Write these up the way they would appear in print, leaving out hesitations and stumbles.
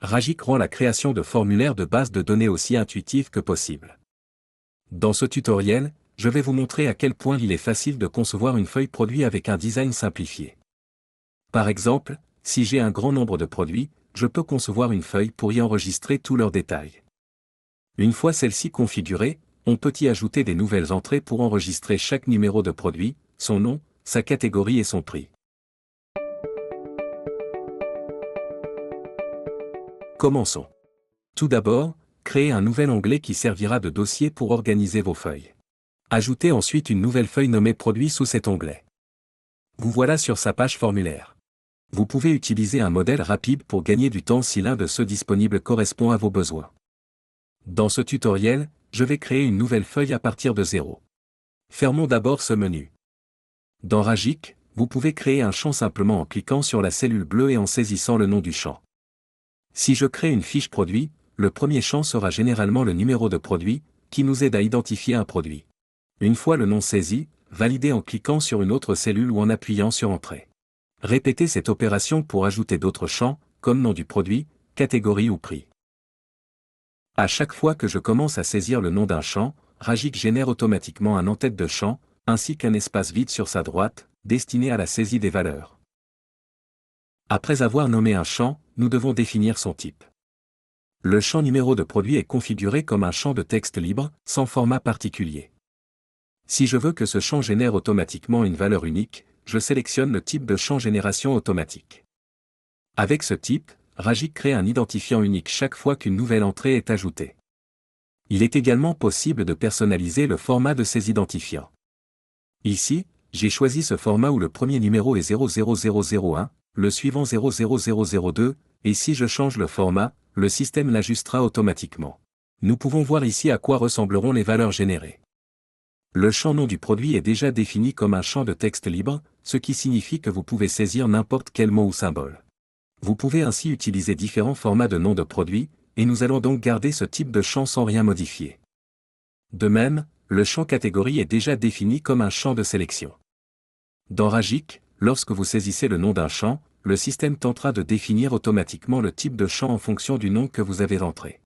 Ragic rend la création de formulaires de base de données aussi intuitive que possible. Dans ce tutoriel, je vais vous montrer à quel point il est facile de concevoir une feuille produit avec un design simplifié. Par exemple, si j'ai un grand nombre de produits, je peux concevoir une feuille pour y enregistrer tous leurs détails. Une fois celle-ci configurée, on peut y ajouter des nouvelles entrées pour enregistrer chaque numéro de produit, son nom, sa catégorie et son prix. Commençons. Tout d'abord, créez un nouvel onglet qui servira de dossier pour organiser vos feuilles. Ajoutez ensuite une nouvelle feuille nommée Produit sous cet onglet. Vous voilà sur sa page formulaire. Vous pouvez utiliser un modèle rapide pour gagner du temps si l'un de ceux disponibles correspond à vos besoins. Dans ce tutoriel, je vais créer une nouvelle feuille à partir de zéro. Fermons d'abord ce menu. Dans Ragic, vous pouvez créer un champ simplement en cliquant sur la cellule bleue et en saisissant le nom du champ. Si je crée une fiche produit, le premier champ sera généralement le numéro de produit, qui nous aide à identifier un produit. Une fois le nom saisi, validez en cliquant sur une autre cellule ou en appuyant sur Entrée. Répétez cette opération pour ajouter d'autres champs, comme nom du produit, catégorie ou prix. À chaque fois que je commence à saisir le nom d'un champ, Ragic génère automatiquement un en-tête de champ, ainsi qu'un espace vide sur sa droite, destiné à la saisie des valeurs. Après avoir nommé un champ, nous devons définir son type. Le champ numéro de produit est configuré comme un champ de texte libre, sans format particulier. Si je veux que ce champ génère automatiquement une valeur unique, je sélectionne le type de champ génération automatique. Avec ce type, Ragic crée un identifiant unique chaque fois qu'une nouvelle entrée est ajoutée. Il est également possible de personnaliser le format de ces identifiants. Ici, j'ai choisi ce format où le premier numéro est 00001, le suivant 00002, et si je change le format, le système l'ajustera automatiquement. Nous pouvons voir ici à quoi ressembleront les valeurs générées. Le champ nom du produit est déjà défini comme un champ de texte libre, ce qui signifie que vous pouvez saisir n'importe quel mot ou symbole. Vous pouvez ainsi utiliser différents formats de noms de produits, et nous allons donc garder ce type de champ sans rien modifier. De même, le champ catégorie est déjà défini comme un champ de sélection. Dans Ragic, lorsque vous saisissez le nom d'un champ, le système tentera de définir automatiquement le type de champ en fonction du nom que vous avez rentré.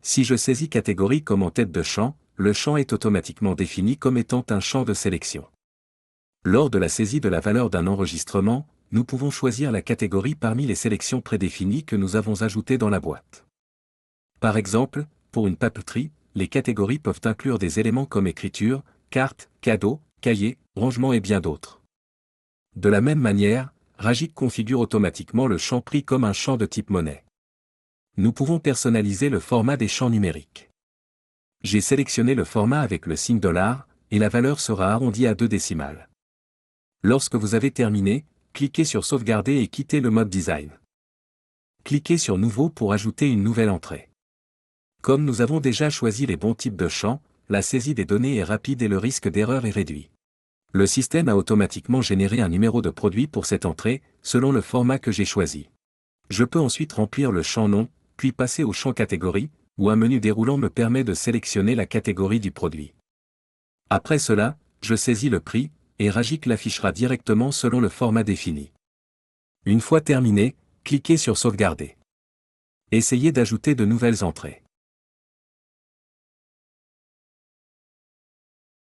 Si je saisis catégorie comme en tête de champ, le champ est automatiquement défini comme étant un champ de sélection. Lors de la saisie de la valeur d'un enregistrement, nous pouvons choisir la catégorie parmi les sélections prédéfinies que nous avons ajoutées dans la boîte. Par exemple, pour une papeterie, les catégories peuvent inclure des éléments comme écriture, carte, cadeau, cahier, rangement et bien d'autres. De la même manière, Ragic configure automatiquement le champ prix comme un champ de type monnaie. Nous pouvons personnaliser le format des champs numériques. J'ai sélectionné le format avec le signe $, et la valeur sera arrondie à 2 décimales. Lorsque vous avez terminé, cliquez sur Sauvegarder et quittez le mode Design. Cliquez sur Nouveau pour ajouter une nouvelle entrée. Comme nous avons déjà choisi les bons types de champs, la saisie des données est rapide et le risque d'erreur est réduit. Le système a automatiquement généré un numéro de produit pour cette entrée, selon le format que j'ai choisi. Je peux ensuite remplir le champ nom, puis passer au champ catégorie, où un menu déroulant me permet de sélectionner la catégorie du produit. Après cela, je saisis le prix, et Ragic l'affichera directement selon le format défini. Une fois terminé, cliquez sur Sauvegarder. Essayez d'ajouter de nouvelles entrées.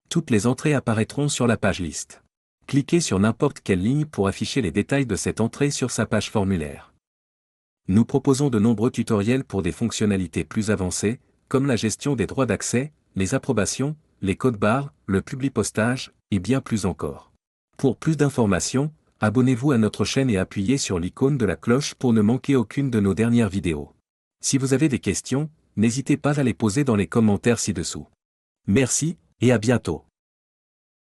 Toutes les entrées apparaîtront sur la page liste. Cliquez sur n'importe quelle ligne pour afficher les détails de cette entrée sur sa page formulaire. Nous proposons de nombreux tutoriels pour des fonctionnalités plus avancées, comme la gestion des droits d'accès, les approbations, les codes barres, le publipostage, et bien plus encore. Pour plus d'informations, abonnez-vous à notre chaîne et appuyez sur l'icône de la cloche pour ne manquer aucune de nos dernières vidéos. Si vous avez des questions, n'hésitez pas à les poser dans les commentaires ci-dessous. Merci, et à bientôt.